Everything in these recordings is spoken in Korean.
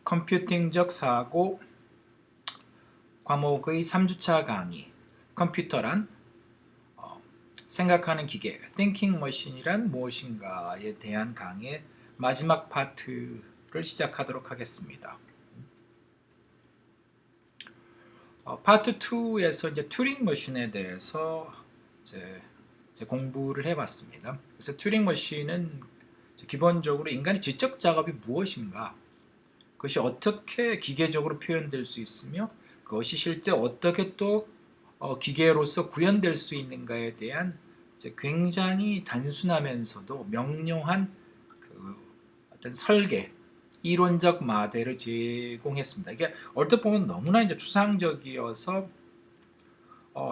컴퓨팅적 사고 과목의 3주차 강의 컴퓨터란 생각하는 기계 Thinking Machine이란 무엇인가에 대한 강의의 마지막 파트를 시작하도록 하겠습니다. 파트 2에서 이제 튜링 머신에 대해서 이제 공부를 해봤습니다. 그래서 튜링 머신은 기본적으로 인간의 지적 작업이 무엇인가, 그것이 어떻게 기계적으로 표현될 수 있으며 그것이 실제 어떻게 또 기계로서 구현될 수 있는가에 대한 굉장히 단순하면서도 명료한 어떤 설계, 이론적 마대를 제공했습니다. 이게 얼핏 보면 너무나 이제 추상적이어서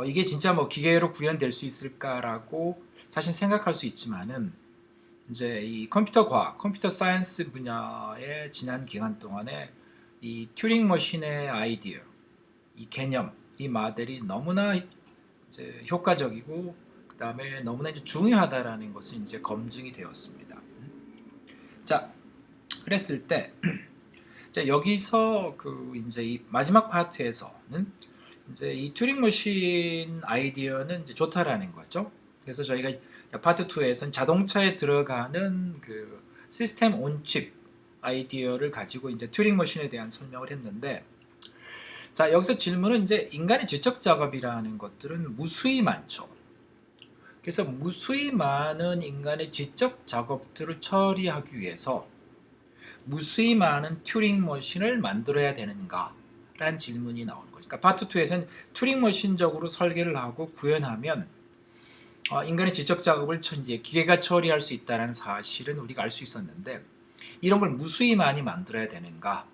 이게 진짜 뭐 기계로 구현될 수 있을까라고 사실 생각할 수 있지만은 이제 이 컴퓨터 과학, 컴퓨터 사이언스 분야의 지난 기간 동안에 이 튜링 머신의 아이디어, 이 개념, 이 마델이 너무나 이제 효과적이고 그 다음에 너무나 이제 중요하다라는 것은 이제 검증이 되었습니다. 자, 그랬을 때 여기서 그 이제 이 마지막 파트에서는 이제 이 튜링 머신 아이디어는 이제 좋다라는 거죠. 그래서 저희가 파트 2에서는 자동차에 들어가는 그 시스템 온칩 아이디어를 가지고 이제 튜링 머신에 대한 설명을 했는데, 자, 여기서 질문은 이제 인간의 지적 작업이라는 것들은 무수히 많죠. 그래서 무수히 많은 인간의 지적 작업들을 처리하기 위해서 무수히 많은 튜링 머신을 만들어야 되는가? 라는 질문이 나오는 거죠. 그러니까 파트 2에서는 튜링 머신적으로 설계를 하고 구현하면 인간의 지적 작업을 이제 기계가 처리할 수 있다는 사실은 우리가 알 수 있었는데, 이런 걸 무수히 많이 만들어야 되는가?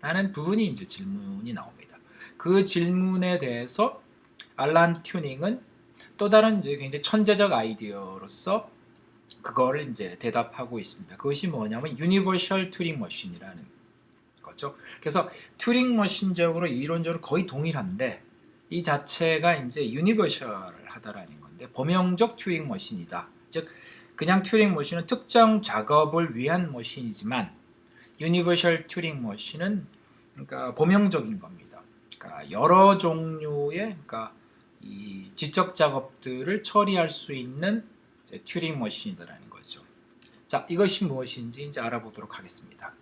라는 부분이 이제 질문이 나옵니다. 그 질문에 대해서 알란 튜링은 또 다른 이제 굉장히 천재적 아이디어로서 그거를 이제 대답하고 있습니다. 그것이 뭐냐면 유니버셜 튜링 머신이라는 거죠. 그래서 튜링 머신적으로 이론적으로 거의 동일한데 이 자체가 이제 유니버셜하다라는 건데 범용적 튜링 머신이다. 즉 그냥 튜링 머신은 특정 작업을 위한 머신이지만 유니버셜 튜링 머신은 그러니까 범용적인 겁니다. 그러니까 여러 종류의 그러니까 이 지적 작업들을 처리할 수 있는 튜링 머신이다라는 거죠. 자, 이것이 무엇인지 이제 알아보도록 하겠습니다.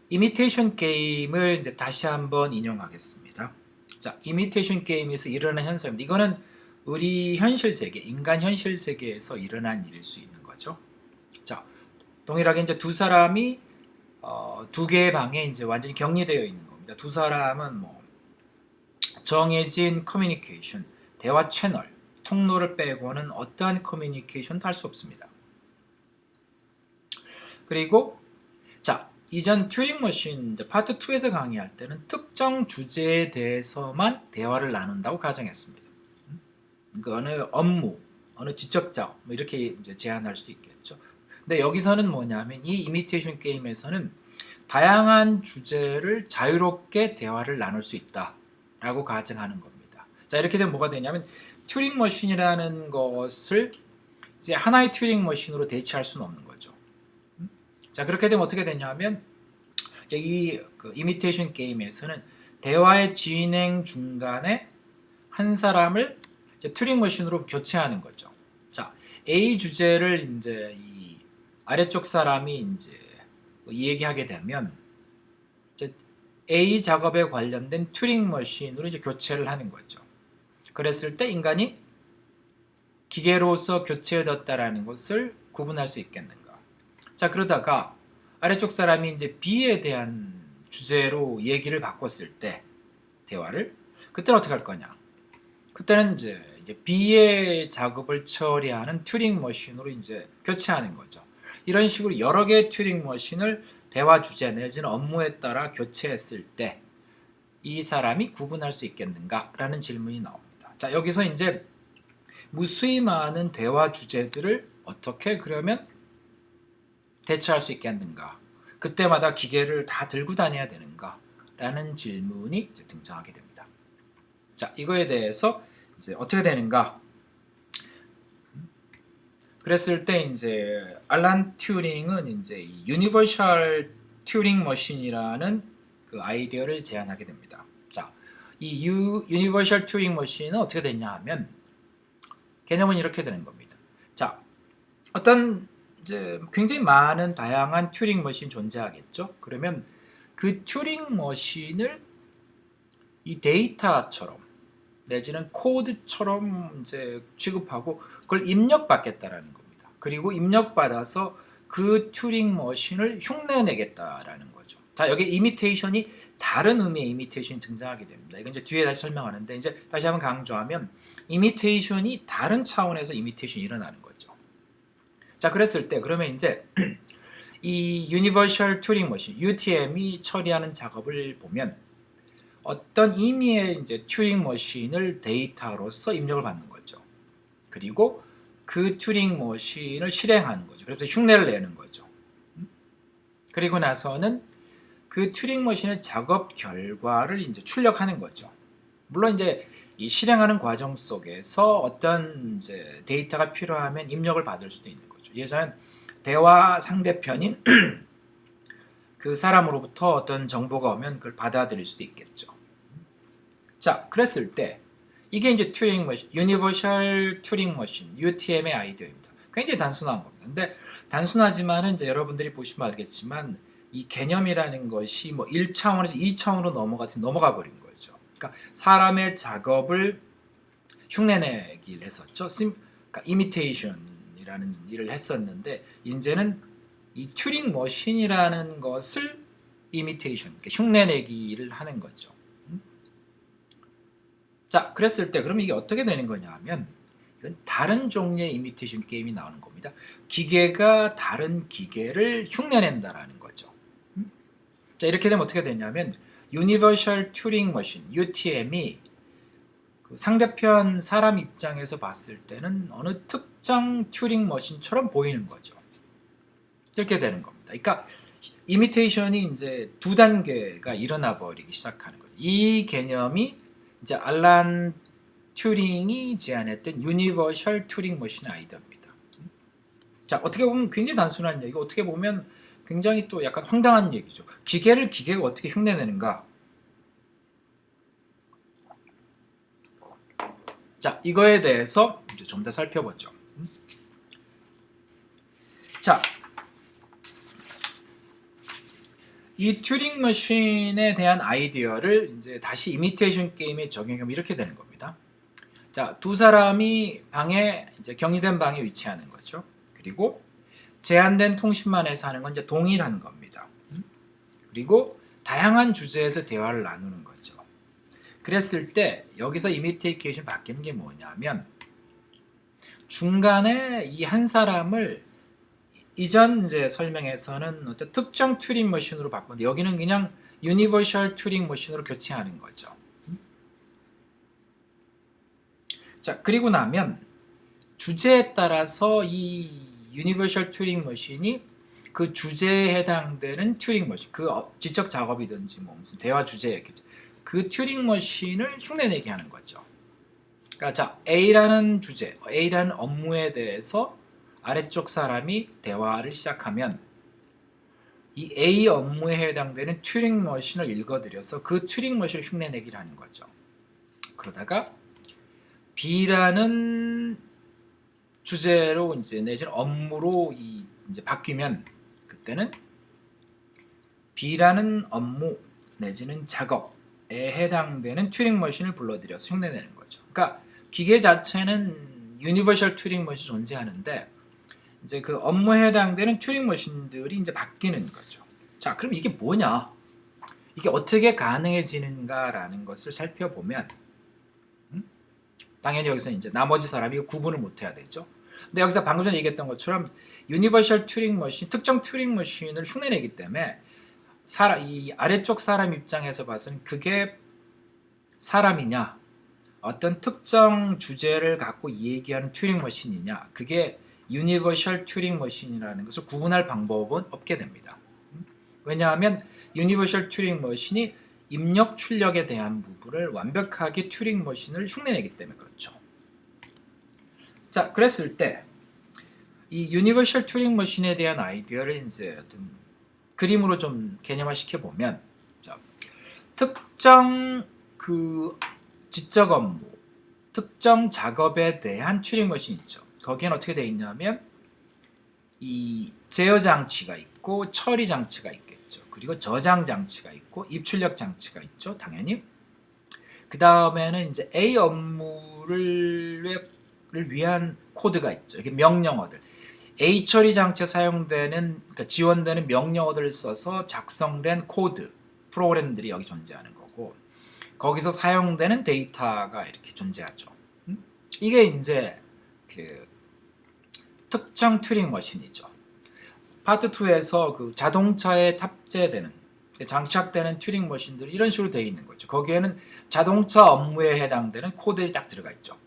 이미테이션 게임을 이제 다시 한번 인용하겠습니다. 자, 이미테이션 게임에서 일어난 현상입니다. 이거는 우리 현실 세계, 인간 현실 세계에서 일어난 일일 수 있는 거죠. 자, 동일하게 이제 두 사람이 두 개의 방에 이제 완전히 격리되어 있는 겁니다. 두 사람은 뭐 정해진 커뮤니케이션, 대화 채널, 통로를 빼고는 어떠한 커뮤니케이션도 할 수 없습니다. 그리고 자, 이전 튜링 머신 파트 2에서 강의할 때는 특정 주제에 대해서만 대화를 나눈다고 가정했습니다. 그 어느 업무, 어느 지적 작업 뭐 이렇게 이제 제한할 수도 있겠죠. 근데 여기서는 뭐냐면 이 이미테이션 게임에서는 다양한 주제를 자유롭게 대화를 나눌 수 있다라고 가정하는 겁니다. 자, 이렇게 되면 뭐가 되냐면 튜링 머신이라는 것을 이제 하나의 튜링 머신으로 대체할 수는 없는 거죠. 자, 그렇게 되면 어떻게 되냐면 이 이미테이션 게임에서는 대화의 진행 중간에 한 사람을 이제 튜링 머신으로 교체하는 거죠. 자, A 주제를 이제 이 아래쪽 사람이 이제 얘기하게 되면 이제 A 작업에 관련된 튜링 머신으로 이제 교체를 하는 거죠. 그랬을 때 인간이 기계로서 교체되었다라는 것을 구분할 수 있겠는가? 자, 그러다가 아래쪽 사람이 이제 B에 대한 주제로 얘기를 바꿨을 때 대화를 그때는 어떻게 할 거냐? 그때는 이제 B의 작업을 처리하는 튜링 머신으로 이제 교체하는 거죠. 이런 식으로 여러 개의 튜링 머신을 대화 주제 내지는 업무에 따라 교체했을 때 이 사람이 구분할 수 있겠는가라는 질문이 나옵니다. 자, 여기서 이제 무수히 많은 대화 주제들을 어떻게 그러면 대처할 수 있겠는가? 그때마다 기계를 다 들고 다녀야 되는가? 라는 질문이 이제 등장하게 됩니다. 자, 이거에 대해서 이제 어떻게 되는가? 그랬을 때 이제 알란 튜링은 이제 유니버셜 튜링 머신이라는 그 아이디어를 제안하게 됩니다. 자, 이 유니버셜 튜링 머신은 어떻게 됐냐 하면 개념은 이렇게 되는 겁니다. 자, 어떤 이제 굉장히 많은 다양한 튜링 머신 존재하겠죠. 그러면 그 튜링 머신을 이 데이터처럼 내지는 코드처럼 이제 취급하고 그걸 입력받겠다라는 겁니다. 그리고 입력받아서 그 튜링 머신을 흉내내겠다라는 거죠. 자, 여기 이미테이션이 다른 의미의 이미테이션이 등장하게 됩니다. 이건 이제 뒤에 다시 설명하는데 이제 다시 한번 강조하면 이미테이션이 다른 차원에서 이미테이션이 일어나는 거죠. 자, 그랬을 때 그러면 이제 이 유니버셜 튜링 머신 UTM이 처리하는 작업을 보면 어떤 의미의 이제 튜링 머신을 데이터로서 입력을 받는 거죠. 그리고 그 튜링 머신을 실행하는 거죠. 그래서 흉내를 내는 거죠. 그리고 나서는 그 튜링 머신의 작업 결과를 이제 출력하는 거죠. 물론 이제 이 실행하는 과정 속에서 어떤 이제 데이터가 필요하면 입력을 받을 수도 있는 거죠. 예전엔 대화 상대편인 그 사람으로부터 어떤 정보가 오면 그걸 받아들일 수도 있겠죠. 자, 그랬을 때 이게 이제 튜링 머신, 유니버셜 튜링 머신, UTM의 아이디어입니다. 굉장히 단순한 겁니다. 근데 단순하지만은 이제 여러분들이 보시면 알겠지만 이 개념이라는 것이 뭐 1차원에서 2차원으로 넘어가 버린 거죠. 그러니까 사람의 작업을 흉내내기를 했었죠. 그러니까 이미테이션이라는 일을 했었는데 이제는 이 튜링 머신이라는 것을 이미테이션, 흉내내기를 하는 거죠. 자, 그랬을 때 그럼 이게 어떻게 되는 거냐 하면 이건 다른 종류의 이미테이션 게임이 나오는 겁니다. 기계가 다른 기계를 흉내낸다라는 거죠. 자, 이렇게 되면 어떻게 되냐면 유니버셜 튜링 머신 UTM이 그 상대편 사람 입장에서 봤을 때는 어느 특정 튜링 머신처럼 보이는 거죠. 이렇게 되는 겁니다. 그러니까 이미테이션이 이제 두 단계가 일어나 버리기 시작하는 거죠. 이 개념이 이제 알란 튜링이 제안했던 유니버셜 튜링 머신 아이디어입니다. 자, 어떻게 보면 굉장히 단순한 얘기고 어떻게 보면 굉장히 또 약간 황당한 얘기죠. 기계를 기계가 어떻게 흉내내는가? 자, 이거에 대해서 이제 좀 더 살펴보죠. 자, 이 튜링 머신에 대한 아이디어를 이제 다시 이미테이션 게임에 적용하면 이렇게 되는 겁니다. 자, 두 사람이 방에 이제 격리된 방에 위치하는 거죠. 그리고 제한된 통신망에서 하는 건 이제 동일한 겁니다. 그리고 다양한 주제에서 대화를 나누는 거죠. 그랬을 때 여기서 이미테이션 바뀌는 게 뭐냐면 중간에 이 한 사람을 이전 이제 설명에서는 어떤 특정 튜링 머신으로 바꿨는데 여기는 그냥 유니버셜 튜링 머신으로 교체하는 거죠. 자, 그리고 나면 주제에 따라서 이 유니버셜 튜링 머신이 그 주제에 해당되는 튜링 머신, 그 지적 작업이든지 뭐 무슨 대화 주제였겠죠. 그 튜링 머신을 흉내내게 하는 거죠. 그러니까 자, A라는 주제, A라는 업무에 대해서 아래쪽 사람이 대화를 시작하면 이 A 업무에 해당되는 튜링 머신을 읽어드려서 그 튜링 머신을 흉내내기를 하는 거죠. 그러다가 B라는 주제로 이제 내지는 업무로 이제 바뀌면 그때는 B라는 업무 내지는 작업에 해당되는 튜링 머신을 불러들여서 흉내내는 거죠. 그러니까 기계 자체는 유니버셜 튜링 머신이 존재하는데 이제 그 업무에 해당되는 튜링 머신들이 이제 바뀌는 거죠. 자, 그럼 이게 뭐냐? 이게 어떻게 가능해지는가라는 것을 살펴보면, 당연히 여기서 이제 나머지 사람이 구분을 못해야 되죠. 근데 여기서 방금 전에 얘기했던 것처럼 유니버셜 튜링 머신, 특정 튜링 머신을 흉내내기 때문에 이 아래쪽 사람 입장에서 봐서는 그게 사람이냐, 어떤 특정 주제를 갖고 얘기하는 튜링 머신이냐, 그게 유니버셜 튜링 머신이라는 것을 구분할 방법은 없게 됩니다. 왜냐하면 유니버셜 튜링 머신이 입력 출력에 대한 부분을 완벽하게 튜링 머신을 흉내내기 때문에 그렇죠. 자, 그랬을 때 이 유니버셜 튜링 머신에 대한 아이디어를 이제 그림으로 좀 개념화 시켜보면, 자, 특정 그 지적 업무, 특정 작업에 대한 튜링 머신이 있죠. 거기에는 어떻게 되어 있냐면 이 제어 장치가 있고 처리 장치가 있겠죠. 그리고 저장 장치가 있고 입출력 장치가 있죠. 당연히. 그 다음에는 이제 A 업무를 위한 코드가 있죠. 이게 명령어들. A 처리 장치에 사용되는, 그러니까 지원되는 명령어들을 써서 작성된 코드, 프로그램들이 여기 존재하는 거고, 거기서 사용되는 데이터가 이렇게 존재하죠. 이게 이제 그 특정 튜링 머신이죠. 파트 2에서 그 자동차에 탑재되는, 장착되는 튜링 머신들이 이런 식으로 되어 있는 거죠. 거기에는 자동차 업무에 해당되는 코드들이 딱 들어가 있죠.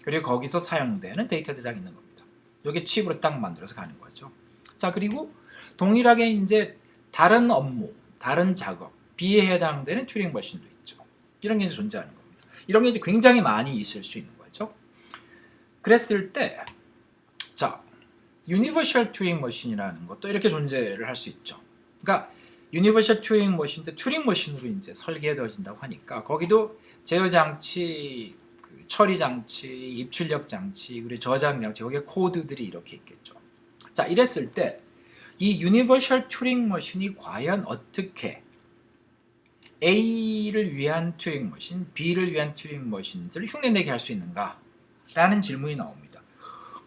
그리고 거기서 사용되는 데이터들이 딱 있는 겁니다. 이게 칩으로 딱 만들어서 가는 거죠. 자, 그리고 동일하게 이제 다른 업무, 다른 작업, B에 해당되는 튜링 머신도 있죠. 이런 게 이제 존재하는 겁니다. 이런 게 이제 굉장히 많이 있을 수 있는 거죠. 그랬을 때, 자, 유니버셜 튜링 머신이라는 것도 이렇게 존재를 할 수 있죠. 그러니까 유니버셜 튜링 머신도 튜링 머신으로 이제 설계되어진다고 하니까 거기도 제어 장치, 그 처리 장치, 입출력 장치, 그리고 저장 장치, 거기에 코드들이 이렇게 있겠죠. 자, 이랬을 때 이 유니버셜 튜링 머신이 과연 어떻게 A를 위한 튜링 머신, B를 위한 튜링 머신들을 흉내내게 할 수 있는가? 라는 질문이 나옵니다.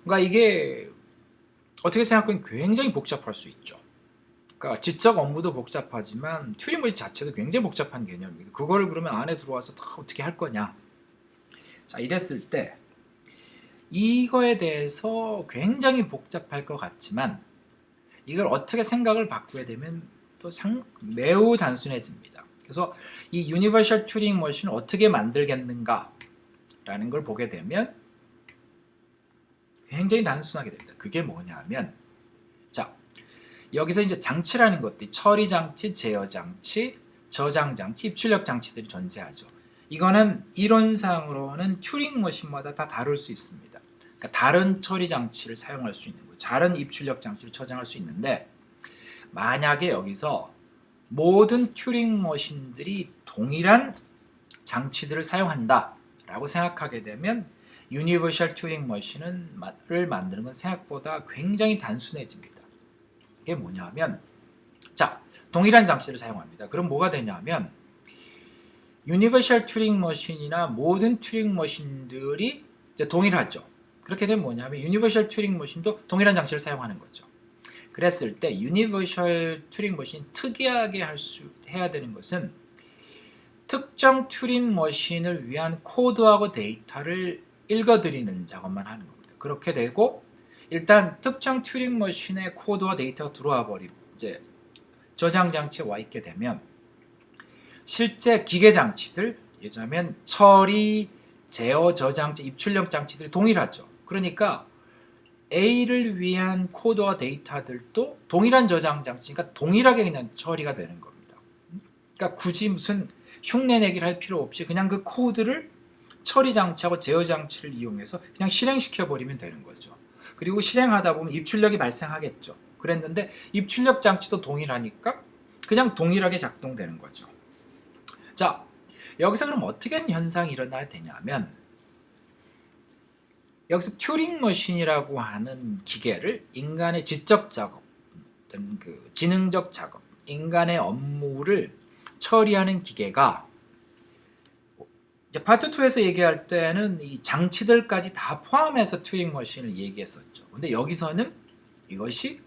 그러니까 이게 어떻게 생각하면 굉장히 복잡할 수 있죠. 그러니까 지적 업무도 복잡하지만 튜링 머신 자체도 굉장히 복잡한 개념입니다. 그거를 그러면 안에 들어와서 다 어떻게 할 거냐? 자, 이랬을 때 이거에 대해서 굉장히 복잡할 것 같지만 이걸 어떻게 생각을 바꾸게 되면 또 매우 단순해집니다. 그래서 이 유니버셜 튜링 머신을 어떻게 만들겠는가 라는 걸 보게 되면 굉장히 단순하게 됩니다. 그게 뭐냐면, 자, 여기서 이제 장치라는 것들이 처리 장치, 제어 장치, 저장 장치, 입출력 장치들이 존재하죠. 이거는 이론상으로는 튜링 머신마다 다 다룰 수 있습니다. 그러니까 다른 처리 장치를 사용할 수 있는 거예요. 다른 입출력 장치를 저장할 수 있는데, 만약에 여기서 모든 튜링 머신들이 동일한 장치들을 사용한다 라고 생각하게 되면 유니버셜 튜링 머신을 만드는 건 생각보다 굉장히 단순해집니다. 이게 뭐냐면, 자, 동일한 장치를 사용합니다. 그럼 뭐가 되냐면 유니버셜 튜링 머신이나 모든 튜링 머신들이 이제 동일하죠. 그렇게 되면 뭐냐면 유니버셜 튜링 머신도 동일한 장치를 사용하는 거죠. 그랬을 때 유니버셜 튜링 머신이 특이하게 해야 되는 것은 특정 튜링 머신을 위한 코드하고 데이터를 읽어드리는 작업만 하는 겁니다. 그렇게 되고 일단 특정 튜링 머신의 코드와 데이터가 들어와 버리고 이제 저장 장치에 와 있게 되면 실제 기계 장치들, 예전에 처리, 제어, 저장치, 입출력 장치들이 동일하죠. 그러니까 A를 위한 코드와 데이터들도 동일한 저장 장치니까 동일하게 그냥 처리가 되는 겁니다. 그러니까 굳이 무슨 흉내내기를 할 필요 없이 그냥 그 코드를 처리 장치하고 제어 장치를 이용해서 그냥 실행시켜 버리면 되는 거죠. 그리고 실행하다 보면 입출력이 발생하겠죠. 그랬는데 입출력 장치도 동일하니까 그냥 동일하게 작동되는 거죠. 자, 여기서 그럼 어떻게 현상이 일어나야 되냐면 여기서 튜링 머신이라고 하는 기계를 인간의 지적 작업, 그 지능적 작업, 인간의 업무를 처리하는 기계가 이제 파트 2에서 얘기할 때는 이 장치들까지 다 포함해서 튜링 머신을 얘기했었죠. 근데 여기서는 이것이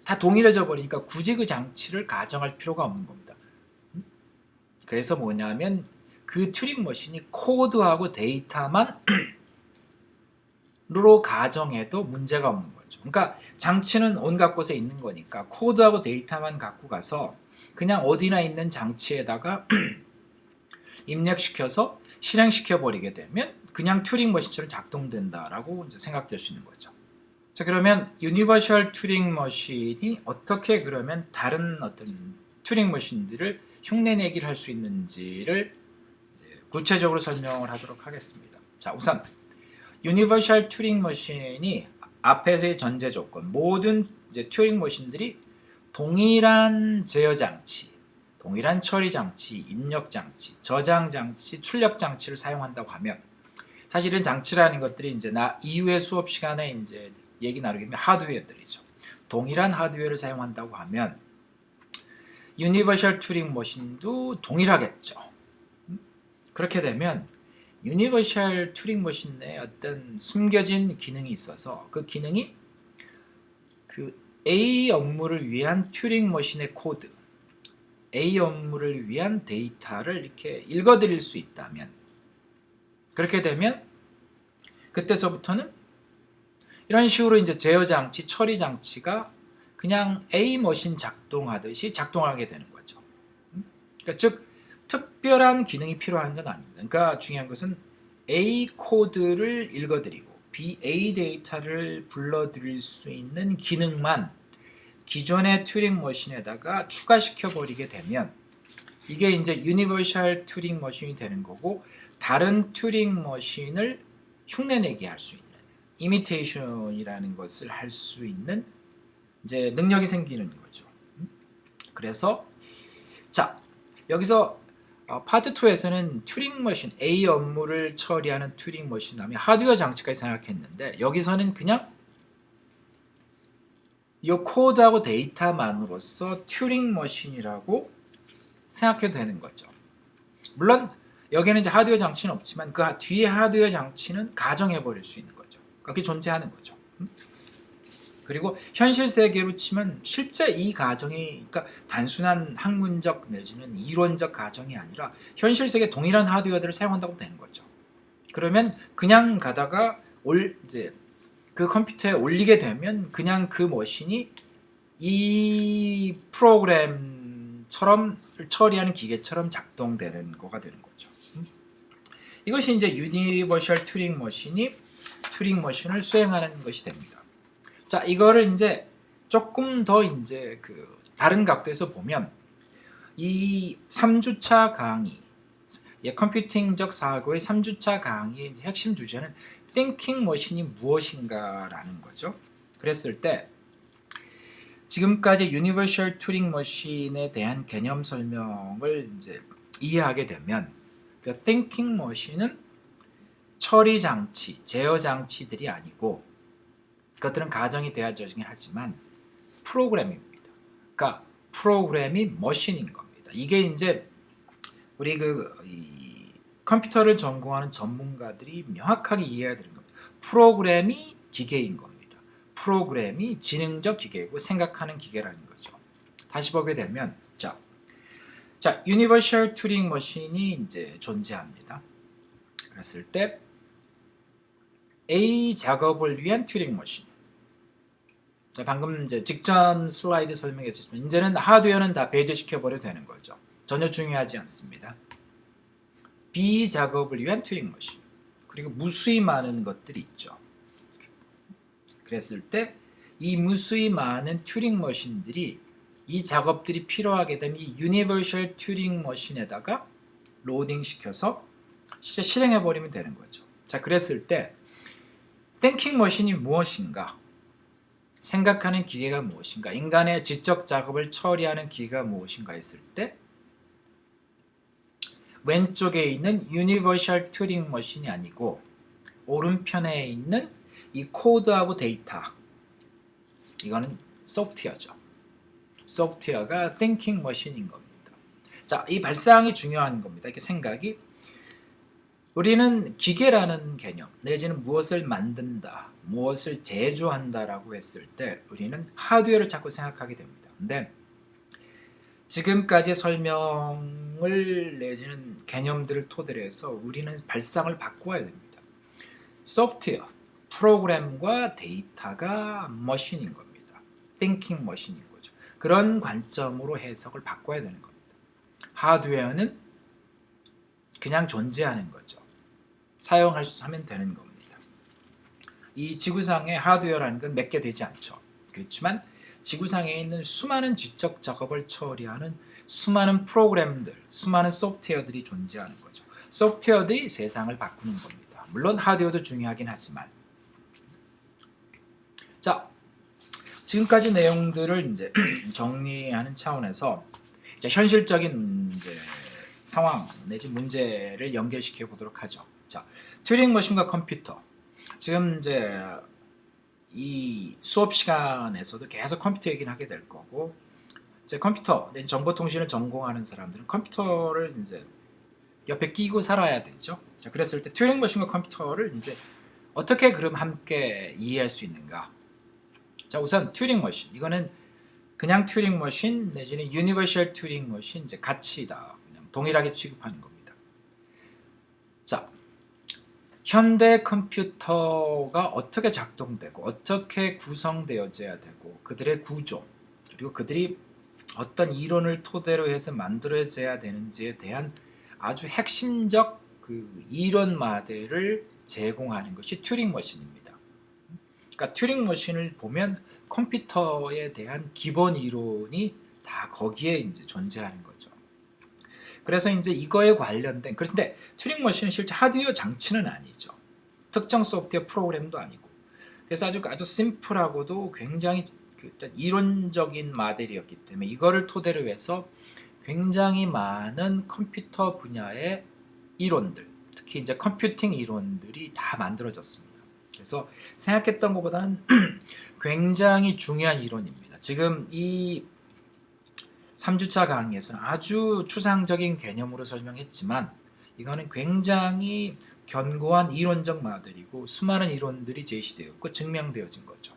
다 동일해져 버리니까 굳이 그 장치를 가정할 필요가 없는 겁니다. 그래서 뭐냐면 그 튜링 머신이 코드하고 데이터만 로 가정해도 문제가 없는 거죠. 그러니까 장치는 온갖 곳에 있는 거니까 코드하고 데이터만 갖고 가서 그냥 어디나 있는 장치에다가 입력시켜서 실행시켜 버리게 되면 그냥 튜링 머신처럼 작동된다라고 이제 생각될 수 있는 거죠. 자, 그러면 유니버셜 튜링 머신이 어떻게 그러면 다른 어떤 튜링 머신들을 흉내내기를 할 수 있는지를 구체적으로 설명을 하도록 하겠습니다. 자, 우선 유니버셜 튜링 머신이 앞에서의 전제 조건, 모든 이제 튜링 머신들이 동일한 제어 장치, 동일한 처리 장치, 입력 장치, 저장 장치, 출력 장치를 사용한다고 하면 사실은 장치라는 것들이 이제 나 이후의 수업 시간에 이제 얘기 나누게 되면 하드웨어들이죠. 동일한 하드웨어를 사용한다고 하면 유니버셜 튜링 머신도 동일하겠죠. 그렇게 되면 유니버셜 튜링 머신 내에 어떤 숨겨진 기능이 있어서 그 기능이 그 A 업무를 위한 튜링 머신의 코드, A 업무를 위한 데이터를 이렇게 읽어드릴 수 있다면, 그렇게 되면 그때서부터는 이런 식으로 이제 제어 장치, 처리 장치가 그냥 A 머신 작동하듯이 작동하게 되는 거죠. 그러니까 즉 특별한 기능이 필요한 건 아닙니다. 그러니까 중요한 것은 A 코드를 읽어드리고 A 데이터를 불러들일 수 있는 기능만 기존의 튜링 머신에다가 추가시켜 버리게 되면 이게 이제 유니버셜 튜링 머신이 되는 거고, 다른 튜링 머신을 흉내내게 할 수 있는 이미테이션이라는 것을 할 수 있는 이제 능력이 생기는 거죠. 그래서 자, 여기서 파트 2에서는 튜링 머신, A 업무를 처리하는 튜링 머신 다음에 하드웨어 장치까지 생각했는데, 여기서는 그냥 이 코드하고 데이터만으로서 튜링 머신이라고 생각해도 되는 거죠. 물론 여기는 이제 하드웨어 장치는 없지만 그 뒤에 하드웨어 장치는 가정해 버릴 수 있는 거죠. 그게 존재하는 거죠. 그리고 현실 세계로 치면 실제 이 가정이, 그러니까 단순한 학문적 내지는 이론적 가정이 아니라 현실 세계 동일한 하드웨어들을 사용한다고 되는 거죠. 그러면 그냥 가다가 이제 그 컴퓨터에 올리게 되면 그냥 그 머신이 이 프로그램처럼 처리하는 기계처럼 작동되는 거가 되는 거죠. 이것이 이제 유니버셜 튜링 머신이 튜링 머신을 수행하는 것이 됩니다. 자, 이거를 이제 조금 더 이제 그 다른 각도에서 보면 이 3주차 강의, 컴퓨팅적 사고의 3주차 강의의 핵심 주제는 thinking 머신이 무엇인가라는 거죠. 그랬을 때 지금까지 유니버셜 튜링 머신에 대한 개념 설명을 이제 이해하게 되면 그 thinking 머신은 처리 장치, 제어 장치들이 아니고 그것들은 가정이 되어지긴 하지만 프로그램입니다. 그러니까 프로그램이 머신인 겁니다. 이게 이제 우리 이 컴퓨터를 전공하는 전문가들이 명확하게 이해해야 되는 겁니다. 프로그램이 기계인 겁니다. 프로그램이 지능적 기계이고 생각하는 기계라는 거죠. 다시 보게 되면 자, 유니버셜 튜링 머신이 이제 존재합니다. 그랬을 때 A 작업을 위한 튜링 머신. 자, 방금 이제 직전 슬라이드 설명했지만 이제는 하드웨어는 다 배제시켜 버려도 되는 거죠. 전혀 중요하지 않습니다. B 작업을 위한 튜링 머신. 그리고 무수히 많은 것들이 있죠. 그랬을 때 이 무수히 많은 튜링 머신들이 이 작업들이 필요하게 되면 이 유니버셜 튜링 머신에다가 로딩 시켜서 실행해 버리면 되는 거죠. 자, 그랬을 때 띵킹 머신이 무엇인가? 생각하는 기계가 무엇인가? 인간의 지적 작업을 처리하는 기계가 무엇인가 했을 때 왼쪽에 있는 유니버셜 튜링 머신이 아니고 오른편에 있는 이 코드하고 데이터, 이거는 소프트웨어죠. 소프트웨어가 thinking 머신인 겁니다. 자, 이 발상이 중요한 겁니다. 이렇게 생각이, 우리는 기계라는 개념 내지는 무엇을 만든다, 무엇을 제조한다라고 했을 때 우리는 하드웨어를 자꾸 생각하게 됩니다. 근데 지금까지 설명을 내지는 개념들을 토대로 해서 우리는 발상을 바꾸어야 됩니다. 소프트웨어, 프로그램과 데이터가 머신인 겁니다. thinking 머신인 거죠. 그런 관점으로 해석을 바꿔야 되는 겁니다. 하드웨어는 그냥 존재하는 거죠. 사용할 수 하면 되는 겁니다. 이 지구상의 하드웨어라는 건 몇 개 되지 않죠. 그렇지만 지구상에 있는 수많은 지적 작업을 처리하는 수많은 프로그램들, 수많은 소프트웨어들이 존재하는 거죠. 소프트웨어들이 세상을 바꾸는 겁니다. 물론 하드웨어도 중요하긴 하지만. 자, 지금까지 내용들을 이제 정리하는 차원에서 이제 현실적인 이제 상황 내지 문제를 연결시켜 보도록 하죠. 자, 튜링 머신과 컴퓨터. 지금 이제 이 수업 시간에서도 계속 컴퓨터 얘기를 하게 될 거고, 이제 컴퓨터, 정보통신을 전공하는 사람들은 컴퓨터를 이제 옆에 끼고 살아야 되죠. 자, 그랬을 때 튜링 머신과 컴퓨터를 이제 어떻게 그럼 함께 이해할 수 있는가? 자, 우선 튜링 머신. 이거는 그냥 튜링 머신 내지는 유니버셜 튜링 머신 이제 같이다. 그냥 동일하게 취급하는 겁니다. 자, 현대 컴퓨터가 어떻게 작동되고 어떻게 구성되어져야 되고 그들의 구조 그리고 그들이 어떤 이론을 토대로 해서 만들어져야 되는지에 대한 아주 핵심적 그 이론마들을 제공하는 것이 튜링 머신입니다. 그러니까 튜링 머신을 보면 컴퓨터에 대한 기본 이론이 다 거기에 이제 존재하는 거죠. 그래서 이제 이거에 관련된, 그런데 튜링 머신은 실제 하드웨어 장치는 아니죠. 특정 소프트웨어 프로그램도 아니고. 그래서 아주 심플하고도 굉장히 이론적인 마들이었기 때문에 이거를 토대로 해서 굉장히 많은 컴퓨터 분야의 이론들, 특히 이제 컴퓨팅 이론들이 다 만들어졌습니다. 그래서 생각했던 것보다는 굉장히 중요한 이론입니다. 지금 이 3주차 강의에서는 아주 추상적인 개념으로 설명했지만 이거는 굉장히 견고한 이론적 마들이고 수많은 이론들이 제시되었고 증명되어진 거죠.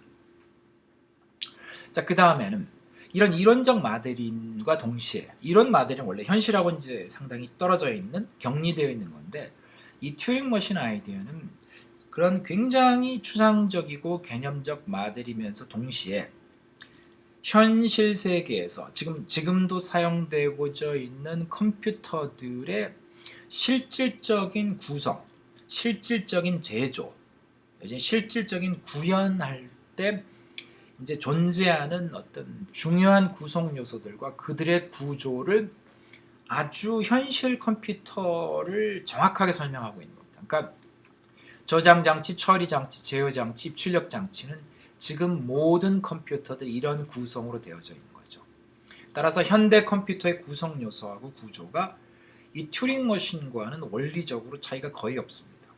자, 그 다음에는 이런 이론적 마들인과 동시에 이론 마들은 원래 현실하고 이제 상당히 떨어져 있는 격리되어 있는 건데 이 튜링 머신 아이디어는 그런 굉장히 추상적이고 개념적 마들이면서 동시에 현실 세계에서 지금도 사용되고자 있는 컴퓨터들의 실질적인 구성, 실질적인 제조, 실질적인 구현할 때 이제 존재하는 어떤 중요한 구성 요소들과 그들의 구조를 아주 현실 컴퓨터를 정확하게 설명하고 있는 겁니다. 그러니까 저장 장치, 처리 장치, 제어 장치, 입출력 장치는 지금 모든 컴퓨터들이 이런 구성으로 되어져 있는 거죠. 따라서 현대 컴퓨터의 구성 요소하고 구조가 이 튜링 머신과는 원리적으로 차이가 거의 없습니다.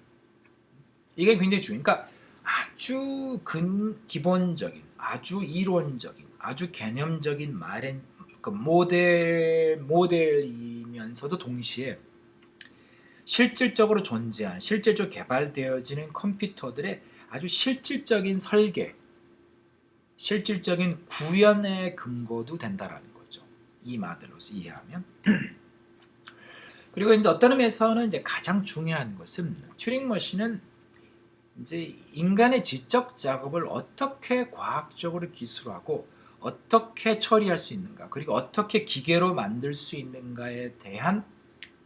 이게 굉장히 중요해요. 그러니까 아주 기본적인, 아주 이론적인, 아주 개념적인 모델이면서도 동시에 실질적으로 존재하는, 실질적으로 개발되어지는 컴퓨터들의 아주 실질적인 설계, 실질적인 구현의 근거도 된다라는 거죠. 이 마들로서 이해하면. 그리고 이제 어떤 의미에서는 이제 가장 중요한 것은 튜링 머신은 이제 인간의 지적 작업을 어떻게 과학적으로 기술하고 어떻게 처리할 수 있는가, 그리고 어떻게 기계로 만들 수 있는가에 대한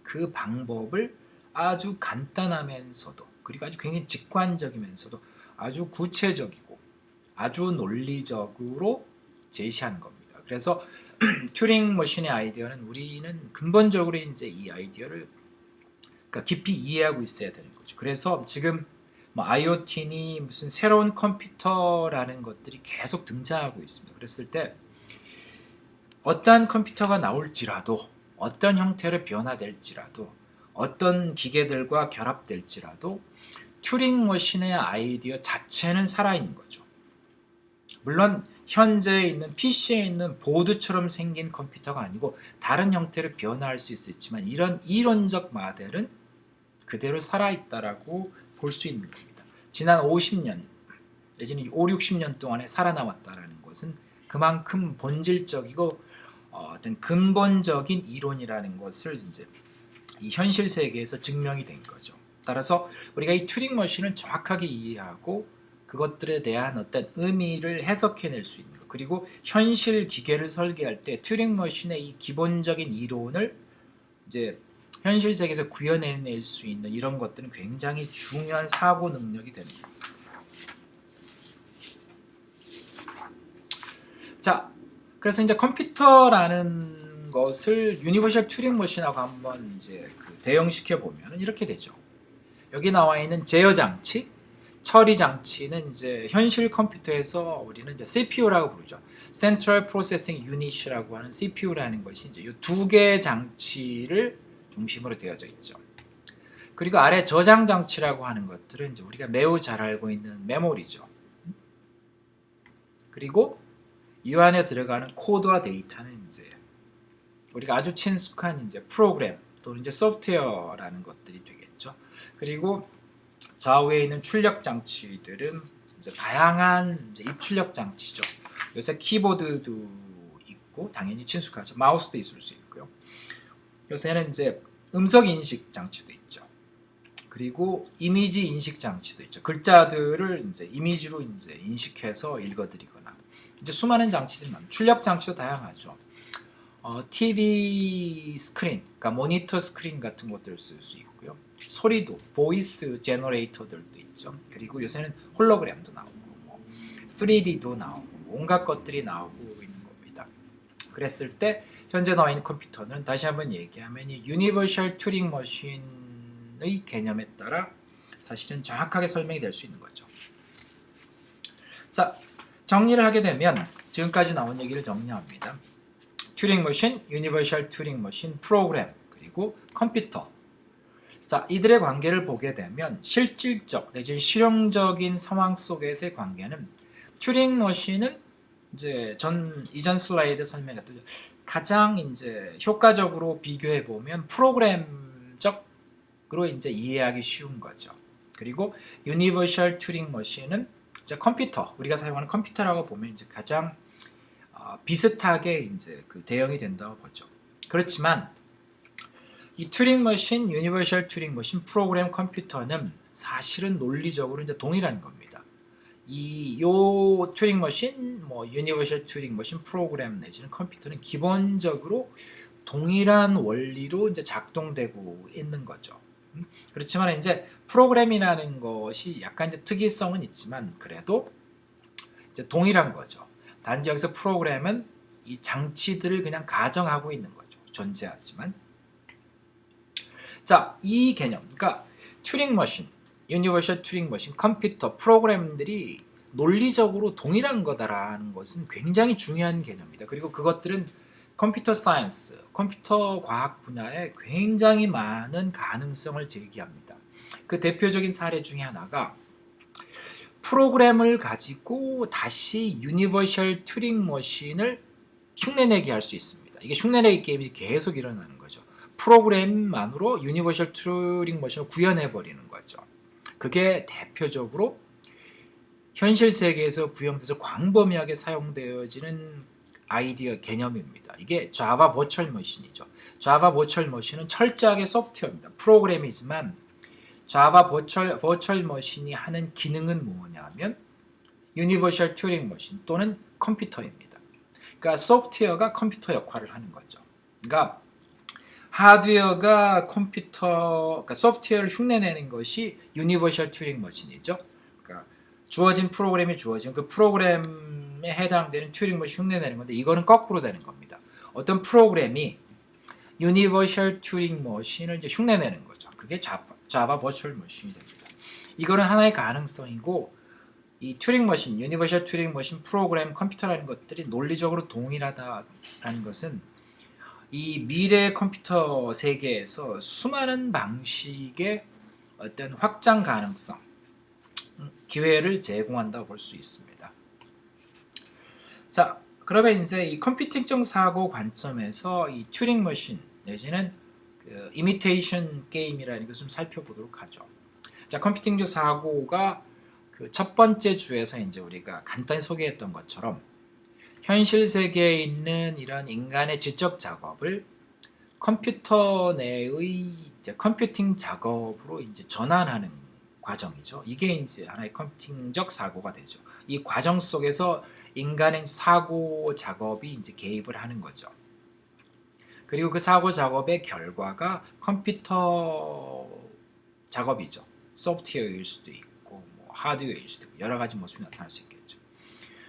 그 방법을 아주 간단하면서도 그리고 아주 굉장히 직관적이면서도 아주 구체적이고 아주 논리적으로 제시하는 겁니다. 그래서 튜링 머신의 아이디어는 우리는 근본적으로 이제 이 아이디어를 그러니까 깊이 이해하고 있어야 되는 거죠. 그래서 지금 뭐 IoT니 무슨 새로운 컴퓨터라는 것들이 계속 등장하고 있습니다. 그랬을 때 어떠한 컴퓨터가 나올지라도 어떤 형태로 변화될지라도 어떤 기계들과 결합될지라도 튜링 머신의 아이디어 자체는 살아있는 거죠. 물론 현재 있는 PC에 있는 보드처럼 생긴 컴퓨터가 아니고 다른 형태로 변화할 수 있었지만 이런 이론적 모델은 그대로 살아있다라고 볼 수 있는 겁니다. 지난 50년 내지는 5, 60년 동안에 살아남았다는 것은 그만큼 본질적이고 어떤 근본적인 이론이라는 것을 이제 이 현실 세계에서 증명이 된 거죠. 따라서 우리가 이 튜링 머신을 정확하게 이해하고 그것들에 대한 어떤 의미를 해석해낼 수 있는 것, 그리고 현실 기계를 설계할 때 튜링 머신의 이 기본적인 이론을 이제 현실 세계에서 구현해낼 수 있는 이런 것들은 굉장히 중요한 사고 능력이 되는 겁니다. 자, 그래서 이제 컴퓨터라는 것을 유니버셜 튜링 머신하고 한번 이제 대응시켜 보면 이렇게 되죠. 여기 나와 있는 제어 장치, 처리 장치는 이제 현실 컴퓨터에서 우리는 이제 CPU라고 부르죠. Central Processing Unit이라고 하는 CPU라는 것이 이제 이 두 개의 장치를 중심으로 되어져 있죠. 그리고 아래 저장 장치라고 하는 것들은 이제 우리가 매우 잘 알고 있는 메모리죠. 그리고 이 안에 들어가는 코드와 데이터는 이제 우리가 아주 친숙한 이제 프로그램 또는 이제 소프트웨어라는 것들이 되겠죠. 그리고 좌우에 있는 출력 장치들은 이제 다양한 이제 입출력 장치죠. 요새 키보드도 있고 당연히 친숙하죠. 마우스도 있을 수 있고요. 요새는 이제 음성 인식 장치도 있죠. 그리고 이미지 인식 장치도 있죠. 글자들을 이제 이미지로 이제 인식해서 읽어드리거나 이제 수많은 장치들이 많아요. 출력 장치도 다양하죠. TV 스크린, 그러니까 모니터 스크린 같은 것들을 쓸 수 있고요. 소리도, 보이스 제너레이터들도 있죠. 그리고 요새는 홀로그램도 나오고, 3D도 나오고, 온갖 것들이 나오고 있는 겁니다. 그랬을 때 현재 나와 있는 컴퓨터는 다시 한번 얘기하면 이 유니버셜 튜링 머신의 개념에 따라 사실은 정확하게 설명이 될 수 있는 거죠. 자, 정리를 하게 되면 지금까지 나온 얘기를 정리합니다. 튜링 머신, 유니버셜 튜링 머신, 프로그램, 그리고 컴퓨터. 자, 이들의 관계를 보게 되면 실질적 내지 실용적인 상황 속에서의 관계는 튜링 머신은 이제 이전 슬라이드 설명했던 가장 이제 효과적으로 비교해 보면 프로그램적으로 이제 이해하기 쉬운 거죠. 그리고 유니버셜 튜링 머신은 이제 컴퓨터, 우리가 사용하는 컴퓨터라고 보면 이제 가장 비슷하게 이제 그 대응이 된다고 보죠. 그렇지만 이 튜링 머신, 유니버셜 튜링 머신, 프로그램 컴퓨터는 사실은 논리적으로 이제 동일한 겁니다. 요 튜링 머신, 유니버셜 튜링 머신, 프로그램 내지는 컴퓨터는 기본적으로 동일한 원리로 이제 작동되고 있는 거죠. 그렇지만 이제 프로그램이라는 것이 약간 이제 특이성은 있지만 그래도 이제 동일한 거죠. 단지 여기서 프로그램은 이 장치들을 그냥 가정하고 있는 거죠. 존재하지만. 자, 이 개념, 그러니까 튜링 머신, 유니버셜 튜링 머신, 컴퓨터, 프로그램들이 논리적으로 동일한 거다라는 것은 굉장히 중요한 개념입니다. 그리고 그것들은 컴퓨터 사이언스, 컴퓨터 과학 분야에 굉장히 많은 가능성을 제기합니다. 그 대표적인 사례 중에 하나가 프로그램을 가지고 다시 유니버셜 튜링 머신을 흉내내게 할 수 있습니다. 이게 흉내내기 게임이 계속 일어나는 거죠. 프로그램만으로 유니버셜 튜링 머신을 구현해버리는 거죠. 그게 대표적으로 현실 세계에서 구현돼서 광범위하게 사용되어지는 아이디어 개념입니다. 이게 자바 버추얼 머신이죠. 자바 버추얼 머신은 철저하게 소프트웨어입니다. 프로그램이지만 자바 버추얼 머신이 하는 기능은 뭐냐면 유니버셜 튜링 머신 또는 컴퓨터입니다. 그러니까 소프트웨어가 컴퓨터 역할을 하는 거죠. 그러니까 하드웨어가 그러니까 소프트웨어를 흉내내는 것이 유니버셜 튜링 머신이죠. 그러니까 주어진 프로그램이 주어진 그 프로그램에 해당되는 튜링 머신 흉내내는 건데 이거는 거꾸로 되는 겁니다. 어떤 프로그램이 유니버셜 튜링 머신을 이제 흉내내는 거죠. 그게 자바 버추얼 머신이 됩니다. 이거는 하나의 가능성이고 이 튜링 머신, 유니버셜 튜링 머신, 프로그램, 컴퓨터라는 것들이 논리적으로 동일하다라는 것은 이 미래 컴퓨터 세계에서 수많은 방식의 어떤 확장 가능성, 기회를 제공한다고 볼 수 있습니다. 자, 그러면 이제 이 컴퓨팅적 사고 관점에서 이 튜링 머신 내지는 그 이미테이션 게임이라는 것을 좀 살펴보도록 하죠. 자, 컴퓨팅적 사고가 그 첫 번째 주에서 이제 우리가 간단히 소개했던 것처럼 현실 세계에 있는 이런 인간의 지적 작업을 컴퓨터 내의 이제 컴퓨팅 작업으로 이제 전환하는 과정이죠. 이게 이제 하나의 컴퓨팅적 사고가 되죠. 이 과정 속에서 인간의 사고 작업이 이제 개입을 하는 거죠. 그리고 그 사고 작업의 결과가 컴퓨터 작업이죠. 소프트웨어일 수도 있고 하드웨어일 수도 있고 여러 가지 모습이 나타날 수 있겠죠.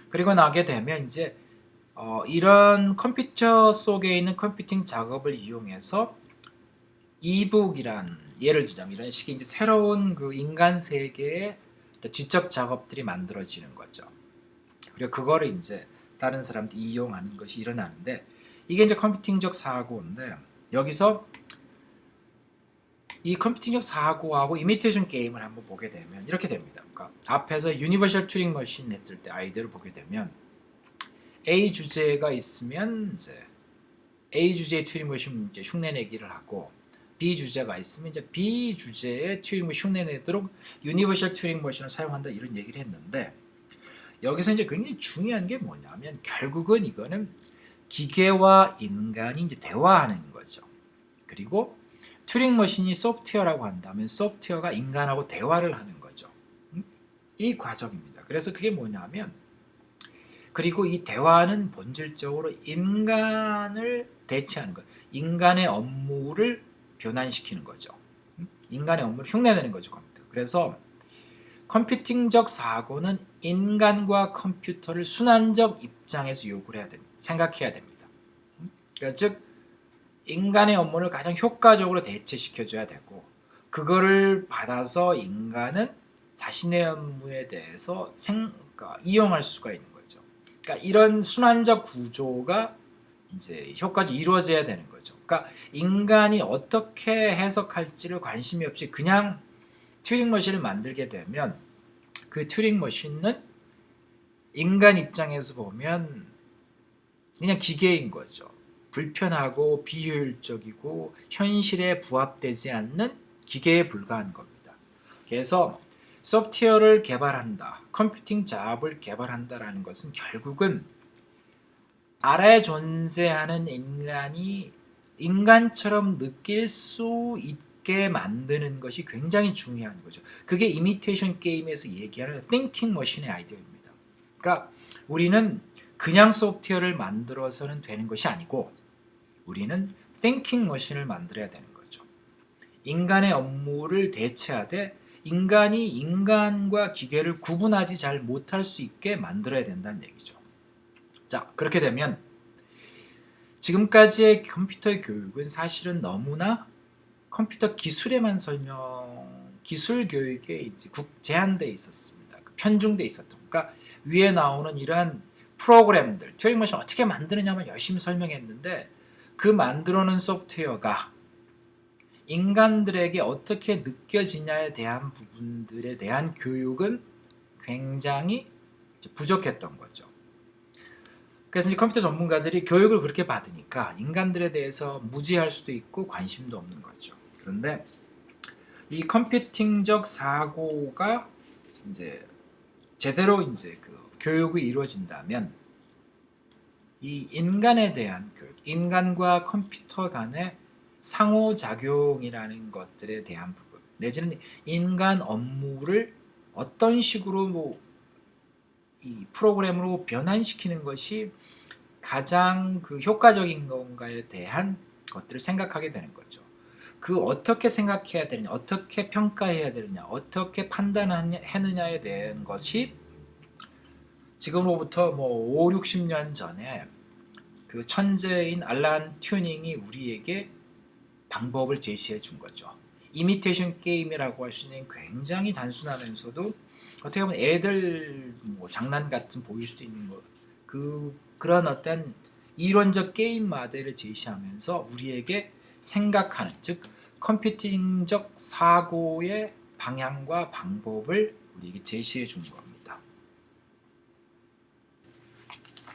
그리고 나게 되면 이제 이런 컴퓨터 속에 있는 컴퓨팅 작업을 이용해서 이북이란 예를 들자면 이런 식의 이제 새로운 그 인간 세계의 지적 작업들이 만들어지는 거죠. 그리고 그거를 이제 다른 사람들이 이용하는 것이 일어나는데 이게 이제 컴퓨팅적 사고인데 여기서 이 컴퓨팅적 사고하고 이미테이션 게임을 한번 보게 되면 이렇게 됩니다. 그러니까 앞에서 유니버셜 튜링 머신 했을 때 아이디어를 보게 되면 A 주제가 있으면 이제 A 주제의 튜링 머신 이제 흉내내기를 하고 B 주제가 있으면 이제 B 주제의 튜링 머신 흉내내도록 유니버셜 튜링 머신을 사용한다 이런 얘기를 했는데 여기서 이제 굉장히 중요한 게 뭐냐면 결국은 이거는 기계와 인간이 이제 대화하는 거죠. 그리고 튜링 머신이 소프트웨어라고 한다면 소프트웨어가 인간하고 대화를 하는 거죠. 이 과정입니다. 그래서 그게 뭐냐면 그리고 이 대화는 본질적으로 인간을 대체하는 것, 인간의 업무를 변환시키는 거죠. 인간의 업무를 흉내내는 거죠, 컴퓨터. 그래서 컴퓨팅적 사고는 인간과 컴퓨터를 순환적 입장에서 요구를 해야 됩니다. 생각해야 됩니다. 그러니까 즉 인간의 업무를 가장 효과적으로 대체시켜줘야 되고 그거를 받아서 인간은 자신의 업무에 대해서 그러니까 이용할 수가 있는 거죠. 그러니까 이런 순환적 구조가 이제 효과적으로 이루어져야 되는 거죠. 그러니까 인간이 어떻게 해석할지를 관심이 없이 그냥 튜링 머신을 만들게 되면 그 튜링 머신은 인간 입장에서 보면 그냥 기계인 거죠. 불편하고 비효율적이고 현실에 부합되지 않는 기계에 불과한 겁니다. 그래서 소프트웨어를 개발한다, 컴퓨팅 잡을 개발한다라는 것은 결국은 아래 존재하는 인간이 인간처럼 느낄 수 있게 만드는 것이 굉장히 중요한 거죠. 그게 이미테이션 게임에서 얘기하는 thinking machine의 아이디어입니다. 그러니까 우리는 그냥 소프트웨어를 만들어서는 되는 것이 아니고 우리는 thinking machine을 만들어야 되는 거죠. 인간의 업무를 대체하되 인간이 인간과 기계를 구분하지 잘 못할 수 있게 만들어야 된다는 얘기죠. 자, 그렇게 되면 지금까지의 컴퓨터 교육은 사실은 너무나 컴퓨터 기술에만 기술 교육에 이제 제한되어 있었습니다. 편중되어 있었던. 그러니까 위에 나오는 이러한 프로그램들, 튜링 머신 어떻게 만드느냐만 열심히 설명했는데 그 만들어놓은 소프트웨어가 인간들에게 어떻게 느껴지냐에 대한 부분들에 대한 교육은 굉장히 부족했던 거죠. 그래서 이제 컴퓨터 전문가들이 교육을 그렇게 받으니까 인간들에 대해서 무지할 수도 있고 관심도 없는 거죠. 그런데 이 컴퓨팅적 사고가 이제 제대로 이제 그 교육이 이루어진다면 이 인간에 대한 교육, 인간과 컴퓨터 간의 상호작용이라는 것들에 대한 부분, 내지는 인간 업무를 어떤 식으로 이 프로그램으로 변환시키는 것이 가장 그 효과적인 건가에 대한 것들을 생각하게 되는 거죠. 그 어떻게 생각해야 되느냐, 어떻게 평가해야 되느냐, 어떻게 판단하느냐에 대한 것이 지금으로부터 뭐 5, 60년 전에 그 천재인 알란 튜닝이 우리에게 방법을 제시해 준 거죠. 이미테이션 게임이라고 할 수 있는 굉장히 단순하면서도 어떻게 보면 애들 뭐 장난 같은 보일 수도 있는 거 그런 어떤 이론적 게임 모델을 제시하면서 우리에게 생각하는 즉 컴퓨팅적 사고의 방향과 방법을 우리에게 제시해 준 겁니다.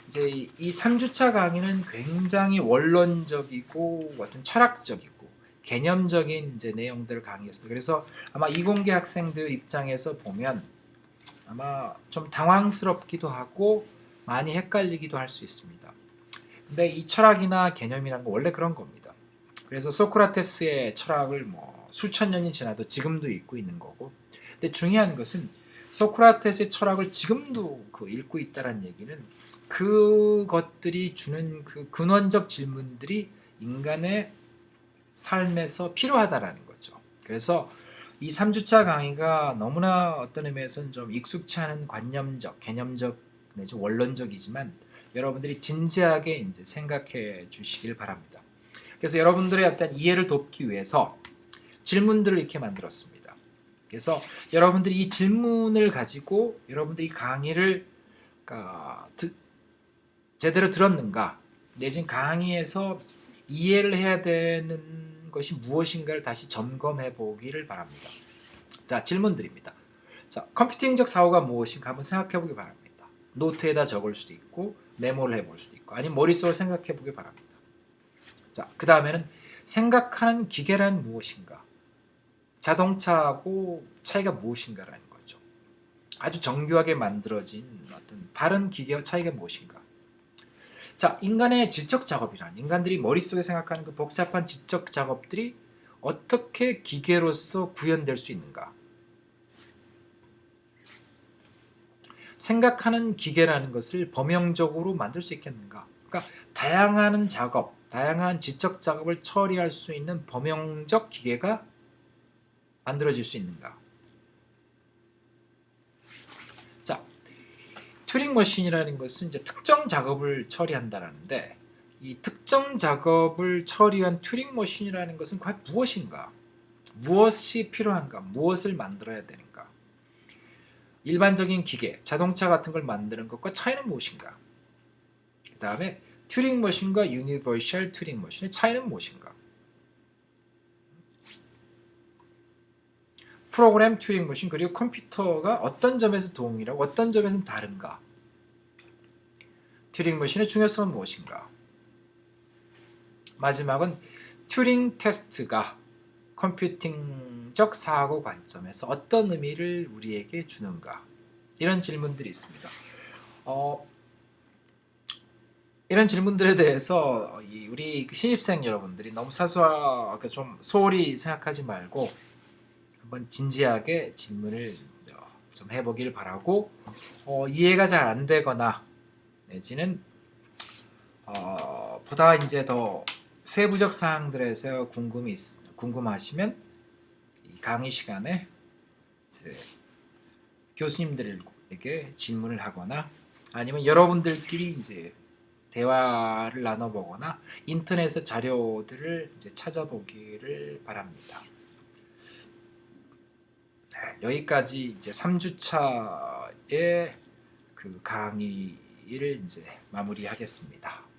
이제 이 3주차 강의는 굉장히 원론적이고 어떤 철학적이고 개념적인 이제 내용들을 강의했습니다. 그래서 아마 이공계 학생들 입장에서 보면 아마 좀 당황스럽기도 하고 많이 헷갈리기도 할 수 있습니다. 근데 이 철학이나 개념이란 거 원래 그런 겁니다. 그래서 소크라테스의 철학을 뭐 수천 년이 지나도 지금도 읽고 있는 거고, 근데 중요한 것은 소크라테스의 철학을 지금도 읽고 있다는 얘기는 그것들이 주는 그 근원적 질문들이 인간의 삶에서 필요하다라는 거죠. 그래서 이 3주차 강의가 너무나 어떤 의미에서는 좀 익숙치 않은 관념적, 개념적, 내지 원론적이지만 여러분들이 진지하게 이제 생각해 주시길 바랍니다. 그래서 여러분들의 어떤 이해를 돕기 위해서 질문들을 이렇게 만들었습니다. 그래서 여러분들이 이 질문을 가지고 여러분들이 강의를 제대로 들었는가, 내지는 강의에서 이해를 해야 되는 것이 무엇인가를 다시 점검해 보기를 바랍니다. 자, 질문 드립니다. 자, 컴퓨팅적 사고가 무엇인가 한번 생각해 보기 바랍니다. 노트에다 적을 수도 있고 메모를 해볼 수도 있고 아니면 머릿속으로 생각해 보기 바랍니다. 자, 그 다음에는 생각하는 기계란 무엇인가, 자동차하고 차이가 무엇인가라는 거죠. 아주 정교하게 만들어진 어떤 다른 기계와 차이가 무엇인가. 자, 인간의 지적 작업이란, 인간들이 머릿속에 생각하는 그 복잡한 지적 작업들이 어떻게 기계로서 구현될 수 있는가. 생각하는 기계라는 것을 범용적으로 만들 수 있겠는가. 그러니까 다양한 작업, 다양한 지적 작업을 처리할 수 있는 범용적 기계가 만들어질 수 있는가. 자, 튜링 머신이라는 것은 이제 특정 작업을 처리한다라는데, 이 특정 작업을 처리한 튜링 머신이라는 것은 과연 무엇인가? 무엇이 필요한가? 무엇을 만들어야 되는가? 일반적인 기계, 자동차 같은 걸 만드는 것과 차이는 무엇인가? 그 다음에 튜링 머신과 유니버셜 튜링 머신의 차이는 무엇인가? 프로그램 튜링 머신 그리고 컴퓨터가 어떤 점에서 동일하고 어떤 점에서는 다른가? 튜링 머신의 중요성은 무엇인가? 마지막은 튜링 테스트가 컴퓨팅적 사고 관점에서 어떤 의미를 우리에게 주는가? 이런 질문들이 있습니다. 이런 질문들에 대해서 우리 신입생 여러분들이 너무 사소하게 좀 소홀히 생각하지 말고 한번 진지하게 질문을 좀 해보길 바라고, 이해가 잘 안 되거나 내지는 보다 이제 더 세부적 사항들에서 궁금하시면 이 강의 시간에 이제 교수님들에게 질문을 하거나 아니면 여러분들끼리 이제 대화를 나눠보거나 인터넷에서 자료들을 이제 찾아보기를 바랍니다. 네, 여기까지 이제 3주차의 그 강의를 이제 마무리하겠습니다.